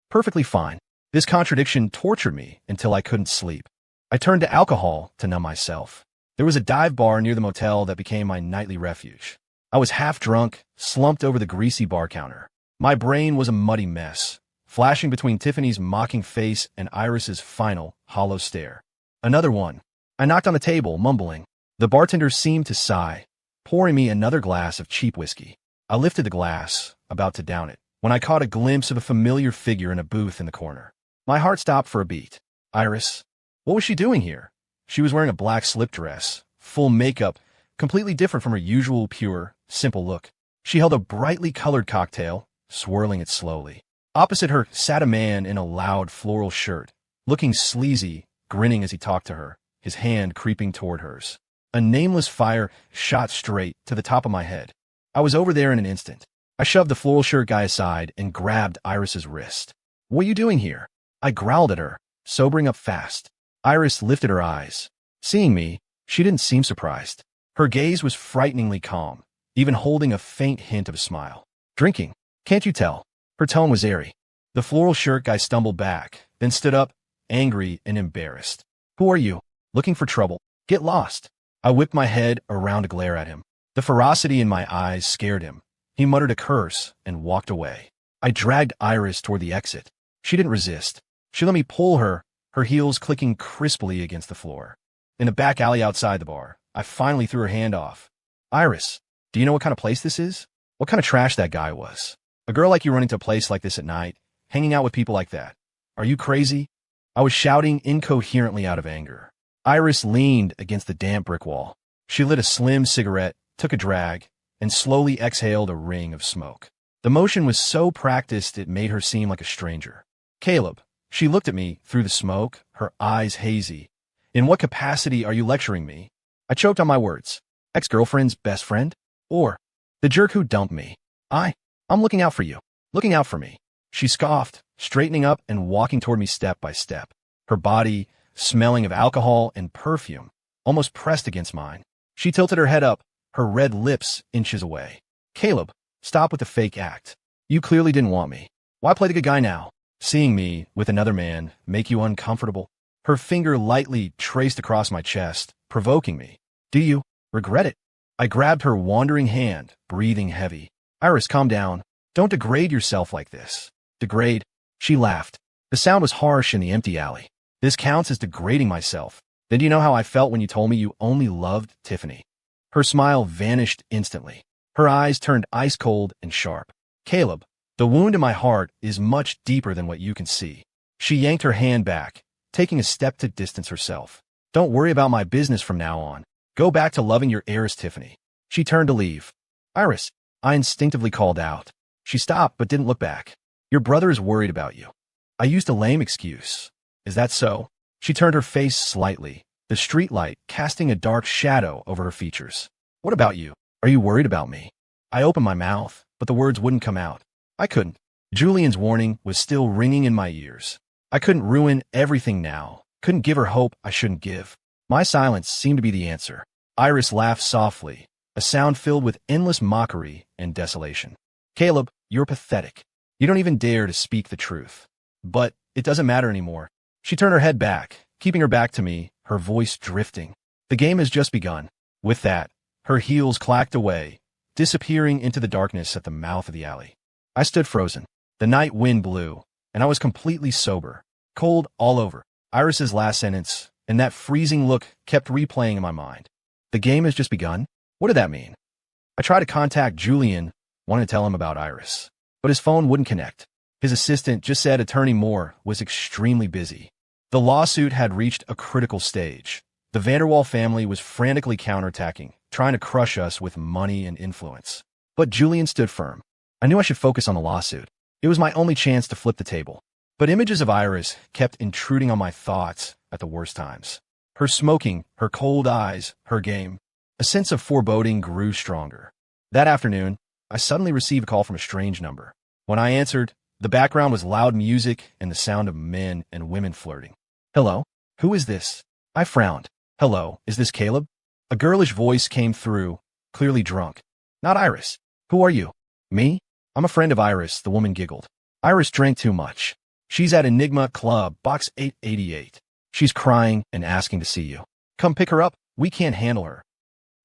[SPEAKER 1] perfectly fine. This contradiction tortured me until I couldn't sleep. I turned to alcohol to numb myself. There was a dive bar near the motel that became my nightly refuge. I was half drunk, slumped over the greasy bar counter. My brain was a muddy mess, flashing between Tiffany's mocking face and Iris's final, hollow stare. Another one. I knocked on the table, mumbling. The bartender seemed to sigh, pouring me another glass of cheap whiskey. I lifted the glass, about to down it, when I caught a glimpse of a familiar figure in a booth in the corner. My heart stopped for a beat. Iris. What was she doing here? She was wearing a black slip dress, full makeup, completely different from her usual pure, simple look. She held a brightly colored cocktail, swirling it slowly. Opposite her sat a man in a loud floral shirt, looking sleazy, grinning as he talked to her, his hand creeping toward hers. A nameless fire shot straight to the top of my head. I was over there in an instant. I shoved the floral shirt guy aside and grabbed Iris's wrist. What are you doing here? I growled at her, sobering up fast. Iris lifted her eyes. Seeing me, she didn't seem surprised. Her gaze was frighteningly calm, even holding a faint hint of a smile. Drinking, can't you tell? Her tone was airy. The floral shirt guy stumbled back, then stood up, angry and embarrassed. Who are you? Looking for trouble? Get lost. I whipped my head around to glare at him. The ferocity in my eyes scared him. He muttered a curse and walked away. I dragged Iris toward the exit. She didn't resist. She let me pull her, her heels clicking crisply against the floor. In a back alley outside the bar, I finally threw her hand off. Iris, do you know what kind of place this is? What kind of trash that guy was? A girl like you running to a place like this at night, hanging out with people like that. Are you crazy? I was shouting incoherently out of anger. Iris leaned against the damp brick wall. She lit a slim cigarette, took a drag, and slowly exhaled a ring of smoke. The motion was so practiced it made her seem like a stranger. Caleb, she looked at me through the smoke, her eyes hazy. In what capacity are you lecturing me? I choked on my words. Ex-girlfriend's best friend? Or the jerk who dumped me? I'm looking out for you. Looking out for me. She scoffed, straightening up and walking toward me step by step. Her body, smelling of alcohol and perfume, almost pressed against mine. She tilted her head up, her red lips inches away. Caleb, stop with the fake act. You clearly didn't want me. Why play the good guy now? Seeing me with another man make you uncomfortable? Her finger lightly traced across my chest, provoking me. Do you regret it? I grabbed her wandering hand, breathing heavy. Iris, calm down. Don't degrade yourself like this. Degrade? She laughed. The sound was harsh in the empty alley. This counts as degrading myself. Then do you know how I felt when you told me you only loved Tiffany? Her smile vanished instantly. Her eyes turned ice cold and sharp. Caleb, the wound in my heart is much deeper than what you can see. She yanked her hand back, taking a step to distance herself. Don't worry about my business from now on. Go back to loving your heiress, Tiffany. She turned to leave. Iris, I instinctively called out. She stopped but didn't look back. Your brother is worried about you. I used a lame excuse. Is that so? She turned her face slightly, the streetlight casting a dark shadow over her features. What about you? Are you worried about me? I opened my mouth, but the words wouldn't come out. I couldn't. Julian's warning was still ringing in my ears. I couldn't ruin everything now, couldn't give her hope I shouldn't give. My silence seemed to be the answer. Iris laughed softly, a sound filled with endless mockery and desolation. Caleb, you're pathetic. You don't even dare to speak the truth. But it doesn't matter anymore. She turned her head back, keeping her back to me, her voice drifting. The game has just begun. With that, her heels clacked away, disappearing into the darkness at the mouth of the alley. I stood frozen. The night wind blew, and I was completely sober, cold all over. Iris's last sentence, and that freezing look kept replaying in my mind. The game has just begun? What did that mean? I tried to contact Julian, wanted to tell him about Iris, but his phone wouldn't connect. His assistant just said Attorney Moore was extremely busy. The lawsuit had reached a critical stage. The Vanderwall family was frantically counterattacking, trying to crush us with money and influence. But Julian stood firm. I knew I should focus on the lawsuit. It was my only chance to flip the table. But images of Iris kept intruding on my thoughts at the worst times. Her smoking, her cold eyes, her game. A sense of foreboding grew stronger. That afternoon, I suddenly received a call from a strange number. When I answered, the background was loud music and the sound of men and women flirting. Hello? Who is this? I frowned. Hello, is this Caleb? A girlish voice came through, clearly drunk. Not Iris. Who are you? Me? I'm a friend of Iris, the woman giggled. Iris drank too much. She's at Enigma Club, box 888. She's crying and asking to see you. Come pick her up. We can't handle her.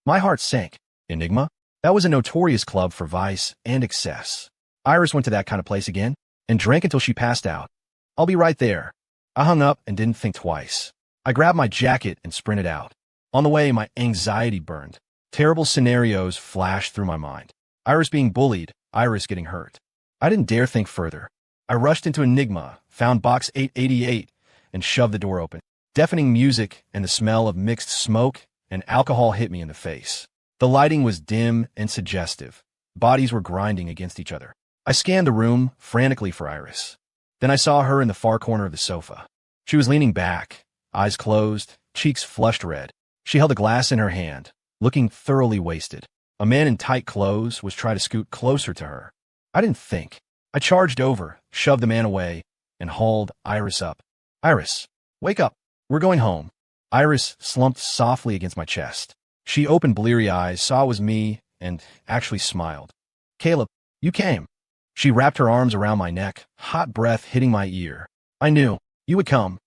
[SPEAKER 1] My heart sank. Enigma? That was a notorious club for vice and excess. Iris went to that kind of place again and drank until she passed out. I'll be right there. I hung up and didn't think twice. I grabbed my jacket and sprinted out. On the way, my anxiety burned. Terrible scenarios flashed through my mind. Iris being bullied, Iris getting hurt. I didn't dare think further. I rushed into Enigma, found box 888, and shoved the door open. Deafening music and the smell of mixed smoke and alcohol hit me in the face. The lighting was dim and suggestive. Bodies were grinding against each other. I scanned the room frantically for Iris. Then I saw her in the far corner of the sofa. She was leaning back, eyes closed, cheeks flushed red. She held a glass in her hand, looking thoroughly wasted. A man in tight clothes was trying to scoot closer to her. I didn't think. I charged over, shoved the man away, and hauled Iris up. Iris, wake up. We're going home. Iris slumped softly against my chest. She opened bleary eyes, saw it was me, and actually smiled. Caleb, you came. She wrapped her arms around my neck, hot breath hitting my ear. I knew. You would come.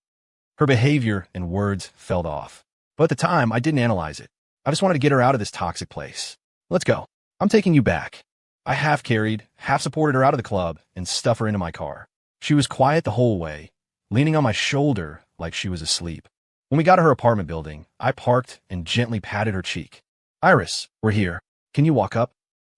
[SPEAKER 1] Her behavior and words felt off. But at the time, I didn't analyze it. I just wanted to get her out of this toxic place. Let's go. I'm taking you back. I half carried, half supported her out of the club and stuffed her into my car. She was quiet the whole way, leaning on my shoulder like she was asleep. When we got to her apartment building, I parked and gently patted her cheek. Iris, we're here. Can you walk up?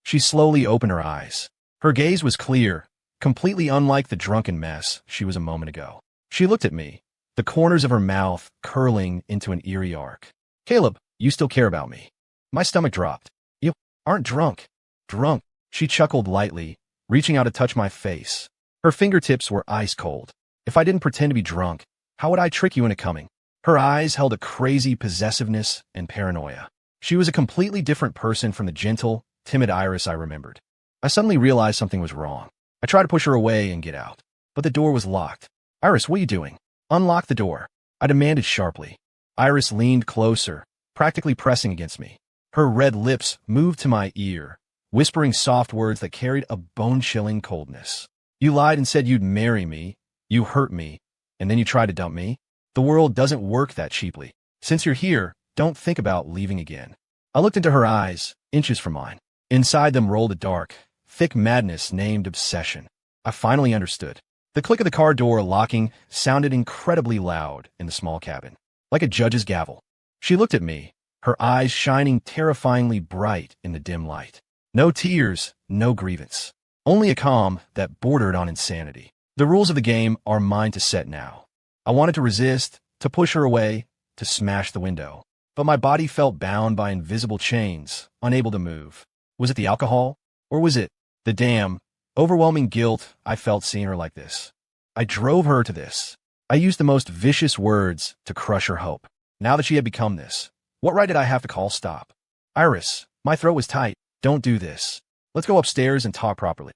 [SPEAKER 1] She slowly opened her eyes. Her gaze was clear, completely unlike the drunken mess she was a moment ago. She looked at me, the corners of her mouth curling into an eerie arc. Caleb, you still care about me. My stomach dropped. You aren't drunk. Drunk. She chuckled lightly, reaching out to touch my face. Her fingertips were ice cold. If I didn't pretend to be drunk, how would I trick you into coming? Her eyes held a crazy possessiveness and paranoia. She was a completely different person from the gentle, timid Iris I remembered. I suddenly realized something was wrong. I tried to push her away and get out, but the door was locked. Iris, what are you doing? Unlock the door. I demanded sharply. Iris leaned closer, practically pressing against me. Her red lips moved to my ear, whispering soft words that carried a bone-chilling coldness. You lied and said you'd marry me. You hurt me. And then you tried to dump me? The world doesn't work that cheaply. Since you're here, don't think about leaving again. I looked into her eyes, inches from mine. Inside them rolled a dark, thick madness named obsession. I finally understood. The click of the car door locking sounded incredibly loud in the small cabin, like a judge's gavel. She looked at me, her eyes shining terrifyingly bright in the dim light. No tears, no grievance. Only a calm that bordered on insanity. The rules of the game are mine to set now. I wanted to resist, to push her away, to smash the window. But my body felt bound by invisible chains, unable to move. Was it the alcohol? Or was it the damn, overwhelming guilt I felt seeing her like this? I drove her to this. I used the most vicious words to crush her hope. Now that she had become this, what right did I have to call stop? Iris, my throat was tight. Don't do this. Let's go upstairs and talk properly.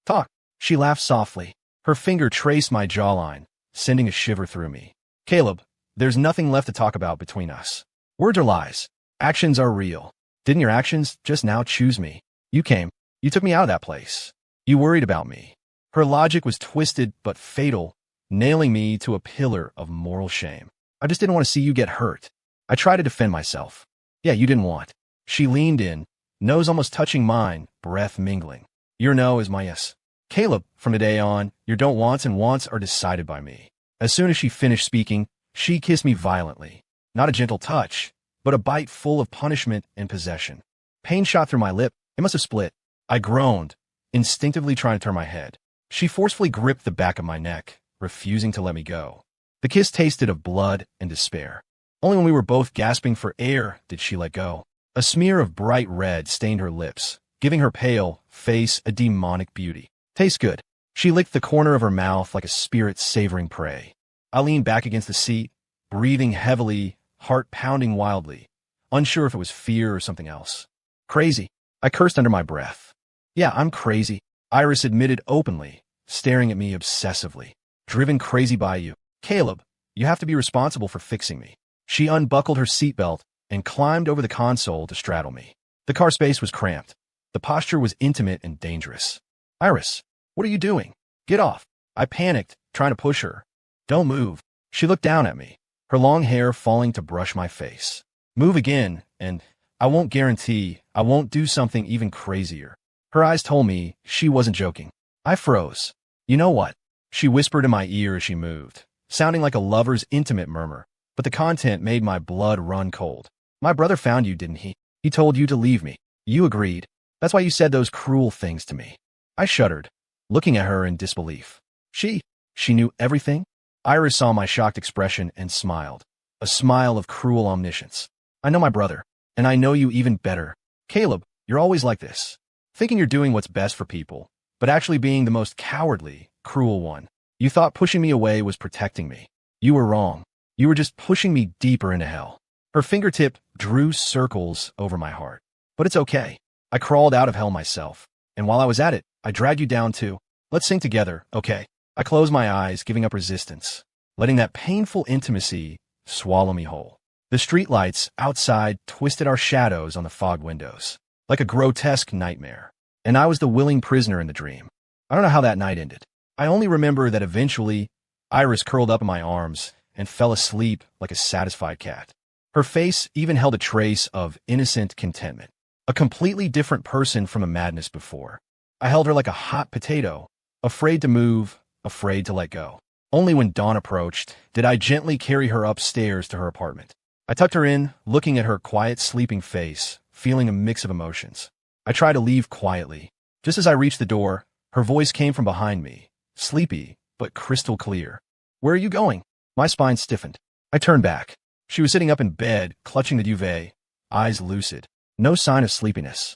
[SPEAKER 1] Talk. She laughed softly. Her finger traced my jawline, sending a shiver through me. Caleb, there's nothing left to talk about between us. Words are lies. Actions are real. Didn't your actions just now choose me? You came. You took me out of that place. You worried about me. Her logic was twisted but fatal, nailing me to a pillar of moral shame. I just didn't want to see you get hurt. I tried to defend myself. Yeah, you didn't want. She leaned in, nose almost touching mine, breath mingling. Your no is my yes. Caleb, from today on, your don't wants and wants are decided by me. As soon as she finished speaking, she kissed me violently. Not a gentle touch, but a bite full of punishment and possession. Pain shot through my lip. It must have split. I groaned, instinctively trying to turn my head. She forcefully gripped the back of my neck, refusing to let me go. The kiss tasted of blood and despair. Only when we were both gasping for air did she let go. A smear of bright red stained her lips, giving her pale face a demonic beauty. Tastes good. She licked the corner of her mouth like a spirit savoring prey. I leaned back against the seat, breathing heavily, heart pounding wildly, unsure if it was fear or something else. Crazy. I cursed under my breath. Yeah, I'm crazy, Iris admitted openly, staring at me obsessively. Driven crazy by you. Caleb, you have to be responsible for fixing me. She unbuckled her seatbelt and climbed over the console to straddle me. The car space was cramped. The posture was intimate and dangerous. Iris, what are you doing? Get off. I panicked, trying to push her. Don't move. She looked down at me, her long hair falling to brush my face. Move again, and I won't guarantee I won't do something even crazier. Her eyes told me she wasn't joking. I froze. You know what? She whispered in my ear as she moved, sounding like a lover's intimate murmur, but the content made my blood run cold. My brother found you, didn't he? He told you to leave me. You agreed. That's why you said those cruel things to me. I shuddered, looking at her in disbelief. She knew everything? Iris saw my shocked expression and smiled, a smile of cruel omniscience. I know my brother, and I know you even better. Caleb, you're always like this, thinking you're doing what's best for people, but actually being the most cowardly, cruel one. You thought pushing me away was protecting me. You were wrong. You were just pushing me deeper into hell. Her fingertip drew circles over my heart. But it's okay. I crawled out of hell myself, and while I was at it, I dragged you down too. Let's sing together, okay? I closed my eyes, giving up resistance, letting that painful intimacy swallow me whole. The streetlights outside twisted our shadows on the fog windows, like a grotesque nightmare, and I was the willing prisoner in the dream. I don't know how that night ended. I only remember that eventually, Iris curled up in my arms and fell asleep like a satisfied cat. Her face even held a trace of innocent contentment, a completely different person from a madness before. I held her like a hot potato, afraid to move, afraid to let go. Only when dawn approached did I gently carry her upstairs to her apartment. I tucked her in, looking at her quiet, sleeping face, feeling a mix of emotions. I tried to leave quietly. Just as I reached the door, her voice came from behind me, sleepy, but crystal clear. Where are you going? My spine stiffened. I turned back. She was sitting up in bed, clutching the duvet, eyes lucid. No sign of sleepiness.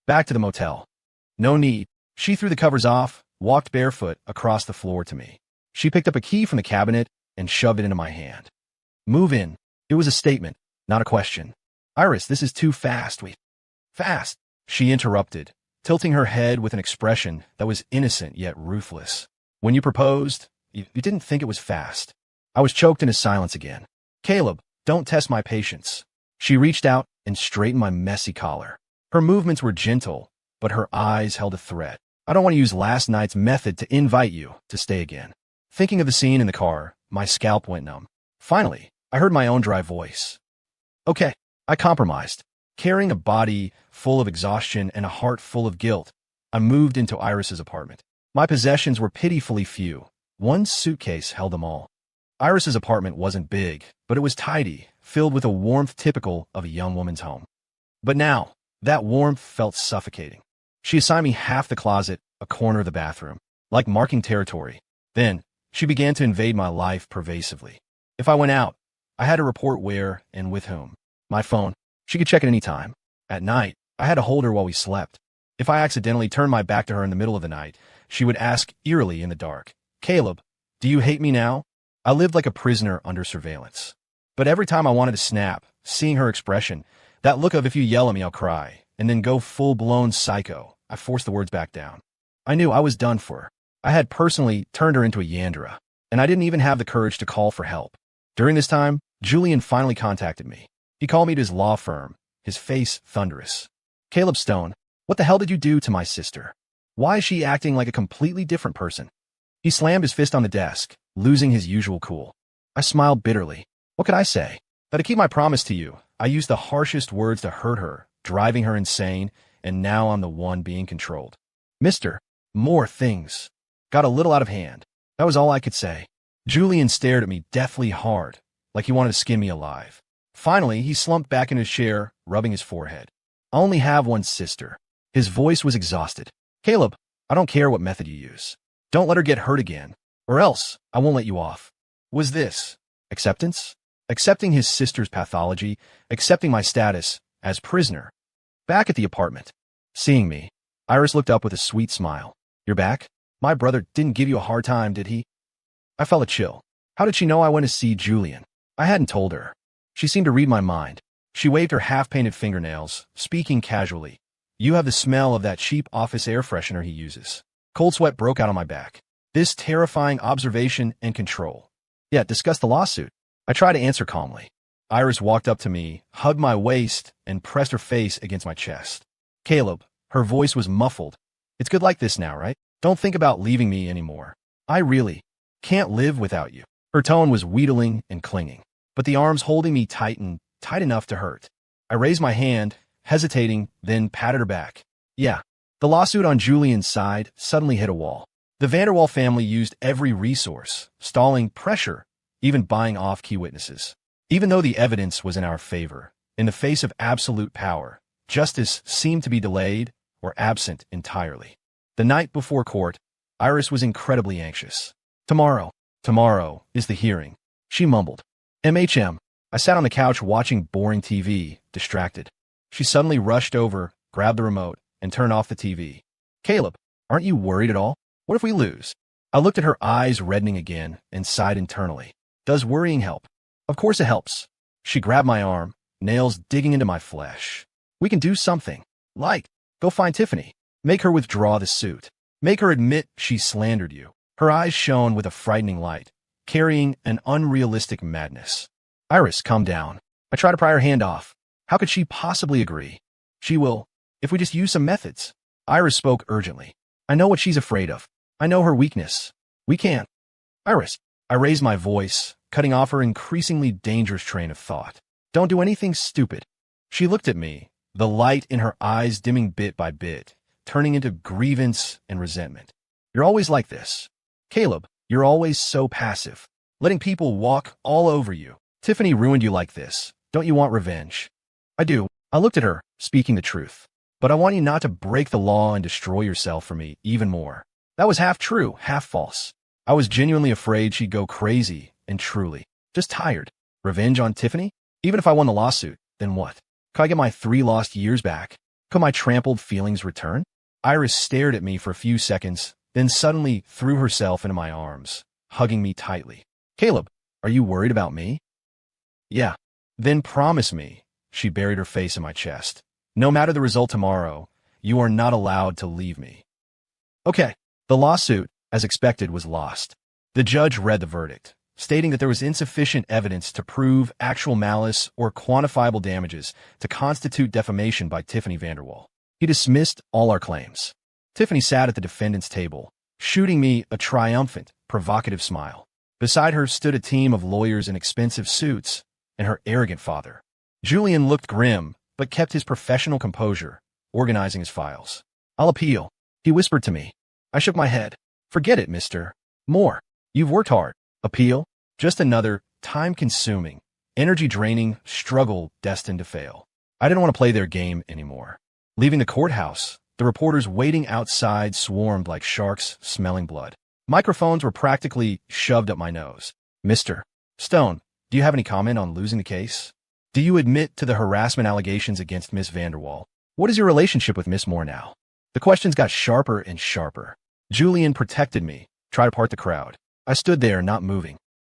[SPEAKER 1] Back to the motel. No need. She threw the covers off, walked barefoot across the floor to me. She picked up a key from the cabinet and shoved it into my hand. Move in. It was a statement, not a question. Iris, this is too fast. Fast, she interrupted, tilting her head with an expression that was innocent yet ruthless. When you proposed, you didn't think it was fast. I was choked into silence again. Caleb, don't test my patience. She reached out and straightened my messy collar. Her movements were gentle, but her eyes held a threat. I don't want to use last night's method to invite you to stay again. Thinking of the scene in the car, my scalp went numb. Finally, I heard my own dry voice. Okay, I compromised. Carrying a body full of exhaustion and a heart full of guilt, I moved into Iris's apartment. My possessions were pitifully few. One suitcase held them all. Iris's apartment wasn't big, but it was tidy, filled with a warmth typical of a young woman's home. But now, that warmth felt suffocating. She assigned me half the closet, a corner of the bathroom, like marking territory. Then, she began to invade my life pervasively. If I went out, I had to report where and with whom. My phone, she could check it any time. At night, I had to hold her while we slept. If I accidentally turned my back to her in the middle of the night, she would ask eerily in the dark, "Caleb, do you hate me now?" I lived like a prisoner under surveillance. But every time I wanted to snap, seeing her expression, that look of "if you yell at me, I'll cry," and then go full-blown psycho, I forced the words back down. I knew I was done for her. I had personally turned her into a Yandera, and I didn't even have the courage to call for help. During this time, Julian finally contacted me. He called me to his law firm, his face thunderous. "Caleb Stone, what the hell did you do to my sister? Why is she acting like a completely different person?" He slammed his fist on the desk, losing his usual cool. I smiled bitterly. What could I say? That to keep my promise to you, I used the harshest words to hurt her, driving her insane, and now I'm the one being controlled. "Mister, more things." Got a little out of hand. That was all I could say. Julian stared at me deathly hard, like he wanted to skin me alive. Finally, he slumped back in his chair, rubbing his forehead. "I only have one sister." His voice was exhausted. "Caleb, I don't care what method you use. Don't let her get hurt again, or else I won't let you off." Was this acceptance? Accepting his sister's pathology, accepting my status as prisoner. Back at the apartment, seeing me, Iris looked up with a sweet smile. "You're back? My brother didn't give you a hard time, did he?" I felt a chill. How did she know I went to see Julian? I hadn't told her. She seemed to read my mind. She waved her half-painted fingernails, speaking casually. "You have the smell of that cheap office air freshener he uses." Cold sweat broke out on my back. This terrifying observation and control. Yet, discuss the lawsuit. I tried to answer calmly. Iris walked up to me, hugged my waist, and pressed her face against my chest. "Caleb," her voice was muffled. "It's good like this now, right? Don't think about leaving me anymore. I really can't live without you." Her tone was wheedling and clinging, but the arms holding me tightened, tight enough to hurt. I raised my hand, hesitating, then patted her back. Yeah. The lawsuit on Julian's side suddenly hit a wall. The Vanderwall family used every resource, stalling pressure, even buying off key witnesses. Even though the evidence was in our favor, in the face of absolute power, justice seemed to be delayed or absent entirely. The night before court, Iris was incredibly anxious. Tomorrow is the hearing," she mumbled. "MHM. I sat on the couch watching boring TV, distracted. She suddenly rushed over, grabbed the remote, and turned off the TV. "Caleb, aren't you worried at all? What if we lose?" I looked at her eyes reddening again and sighed internally. Does worrying help? Of course it helps. She grabbed my arm, nails digging into my flesh. "We can do something. Like, go find Tiffany. Make her withdraw the suit. Make her admit she slandered you." Her eyes shone with a frightening light, carrying an unrealistic madness. "Iris, calm down." I tried to pry her hand off. How could she possibly agree? "She will, if we just use some methods." Iris spoke urgently. "I know what she's afraid of. I know her weakness. We can't." "Iris," I raised my voice, cutting off her increasingly dangerous train of thought. "Don't do anything stupid." She looked at me, the light in her eyes dimming bit by bit, turning into grievance and resentment. "You're always like this. Caleb, you're always so passive, letting people walk all over you. Tiffany ruined you like this. Don't you want revenge?" "I do." I looked at her, speaking the truth. "But I want you not to break the law and destroy yourself for me even more." That was half true, half false. I was genuinely afraid she'd go crazy, and truly, just tired. Revenge on Tiffany? Even if I won the lawsuit, then what? Could I get my 3 lost years back? Could my trampled feelings return? Iris stared at me for a few seconds, then suddenly threw herself into my arms, hugging me tightly. "Caleb, are you worried about me?" "Yeah." "Then promise me." She buried her face in my chest. "No matter the result tomorrow, you are not allowed to leave me." Okay. The lawsuit, as expected, was lost. The judge read the verdict, stating that there was insufficient evidence to prove actual malice or quantifiable damages to constitute defamation by Tiffany Vanderwall. He dismissed all our claims. Tiffany sat at the defendant's table, shooting me a triumphant, provocative smile. Beside her stood a team of lawyers in expensive suits and her arrogant father. Julian looked grim, but kept his professional composure, organizing his files. "I'll appeal," he whispered to me. I shook my head. "Forget it, Mr. Moore. You've worked hard. Appeal? Just another time-consuming, energy-draining struggle destined to fail." I didn't want to play their game anymore. Leaving the courthouse, the reporters waiting outside swarmed like sharks smelling blood. Microphones were practically shoved up my nose. "Mr. Stone, do you have any comment on losing the case? Do you admit to the harassment allegations against Miss Vanderwall? What is your relationship with Miss Moore now?" The questions got sharper and sharper. Julian protected me, tried to part the crowd. I stood there, not moving.